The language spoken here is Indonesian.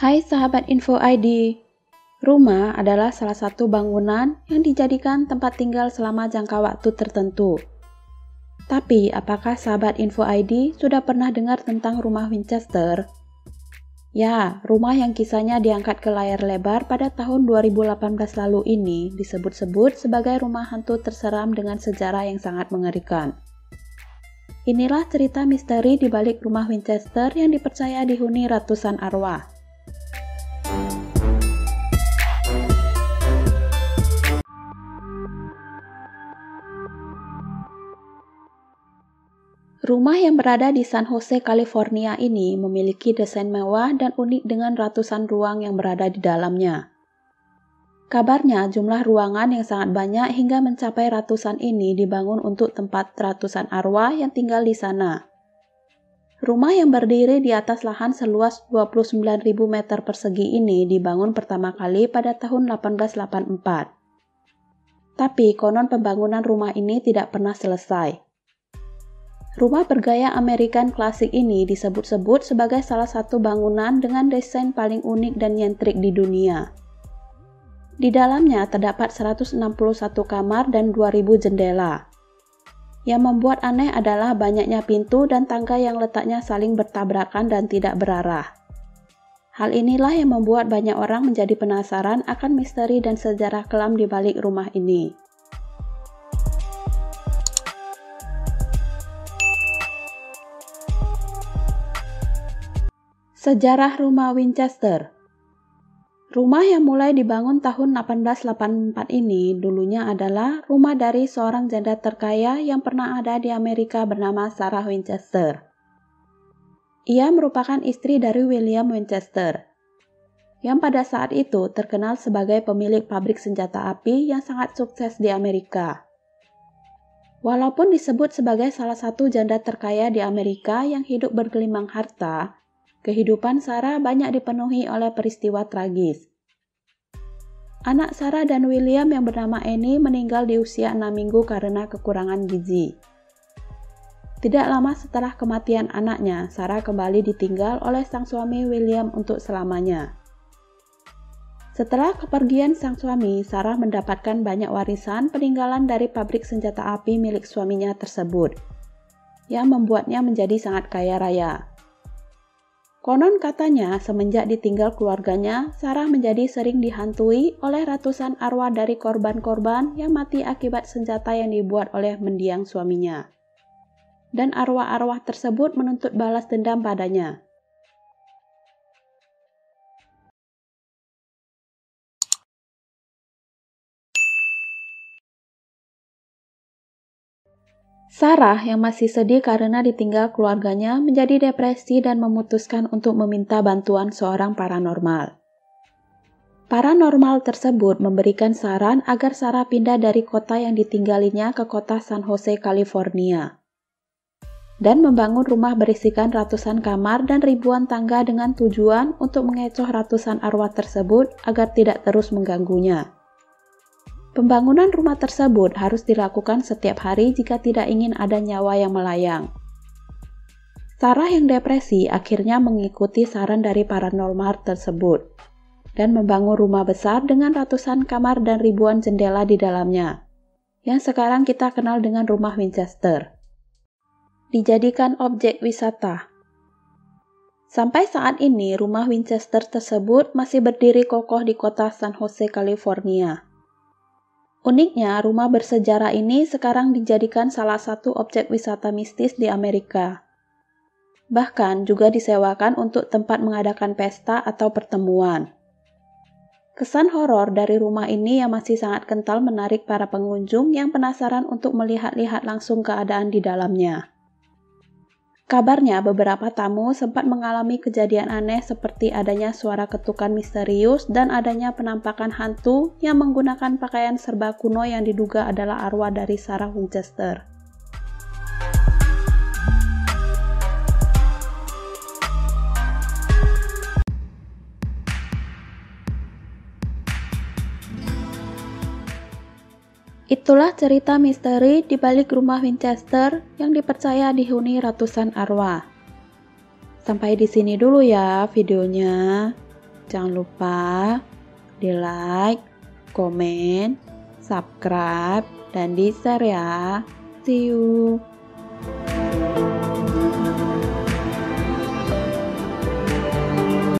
Hai sahabat Info ID, rumah adalah salah satu bangunan yang dijadikan tempat tinggal selama jangka waktu tertentu. Tapi apakah sahabat Info ID sudah pernah dengar tentang rumah Winchester? Ya, rumah yang kisahnya diangkat ke layar lebar pada tahun 2018 lalu ini disebut-sebut sebagai rumah hantu terseram dengan sejarah yang sangat mengerikan. Inilah cerita misteri di balik rumah Winchester yang dipercaya dihuni ratusan arwah. Rumah yang berada di San Jose, California ini memiliki desain mewah dan unik dengan ratusan ruang yang berada di dalamnya. Kabarnya jumlah ruangan yang sangat banyak hingga mencapai ratusan ini dibangun untuk tempat ratusan arwah yang tinggal di sana. Rumah yang berdiri di atas lahan seluas 29.000 meter persegi ini dibangun pertama kali pada tahun 1884. Tapi konon pembangunan rumah ini tidak pernah selesai. Rumah bergaya American klasik ini disebut-sebut sebagai salah satu bangunan dengan desain paling unik dan nyentrik di dunia. Di dalamnya terdapat 161 kamar dan 2.000 jendela. Yang membuat aneh adalah banyaknya pintu dan tangga yang letaknya saling bertabrakan dan tidak berarah. Hal inilah yang membuat banyak orang menjadi penasaran akan misteri dan sejarah kelam di balik rumah ini. Sejarah rumah Winchester. Rumah yang mulai dibangun tahun 1884 ini dulunya adalah rumah dari seorang janda terkaya yang pernah ada di Amerika bernama Sarah Winchester. Ia merupakan istri dari William Winchester, yang pada saat itu terkenal sebagai pemilik pabrik senjata api yang sangat sukses di Amerika. Walaupun disebut sebagai salah satu janda terkaya di Amerika yang hidup bergelimang harta, kehidupan Sarah banyak dipenuhi oleh peristiwa tragis. Anak Sarah dan William yang bernama Annie meninggal di usia 6 minggu karena kekurangan gizi. Tidak lama setelah kematian anaknya, Sarah kembali ditinggal oleh sang suami William untuk selamanya. Setelah kepergian sang suami, Sarah mendapatkan banyak warisan peninggalan dari pabrik senjata api milik suaminya tersebut, yang membuatnya menjadi sangat kaya raya. Konon katanya, semenjak ditinggal keluarganya, Sarah menjadi sering dihantui oleh ratusan arwah dari korban-korban yang mati akibat senjata yang dibuat oleh mendiang suaminya. Dan arwah-arwah tersebut menuntut balas dendam padanya. Sarah yang masih sedih karena ditinggal keluarganya menjadi depresi dan memutuskan untuk meminta bantuan seorang paranormal. Paranormal tersebut memberikan saran agar Sarah pindah dari kota yang ditinggalinya ke kota San Jose, California, dan membangun rumah berisikan ratusan kamar dan ribuan tangga dengan tujuan untuk mengecoh ratusan arwah tersebut agar tidak terus mengganggunya. Pembangunan rumah tersebut harus dilakukan setiap hari jika tidak ingin ada nyawa yang melayang. Sarah yang depresi akhirnya mengikuti saran dari paranormal tersebut dan membangun rumah besar dengan ratusan kamar dan ribuan jendela di dalamnya, yang sekarang kita kenal dengan rumah Winchester. Dijadikan objek wisata. Sampai saat ini, rumah Winchester tersebut masih berdiri kokoh di kota San Jose, California. Uniknya, rumah bersejarah ini sekarang dijadikan salah satu objek wisata mistis di Amerika. Bahkan juga disewakan untuk tempat mengadakan pesta atau pertemuan. Kesan horor dari rumah ini yang masih sangat kental menarik para pengunjung yang penasaran untuk melihat-lihat langsung keadaan di dalamnya. Kabarnya beberapa tamu sempat mengalami kejadian aneh seperti adanya suara ketukan misterius dan adanya penampakan hantu yang menggunakan pakaian serba kuno yang diduga adalah arwah dari Sarah Winchester. Itulah cerita misteri di balik rumah Winchester yang dipercaya dihuni ratusan arwah. Sampai di sini dulu ya videonya. Jangan lupa di like, komen, subscribe, dan di share ya. See you.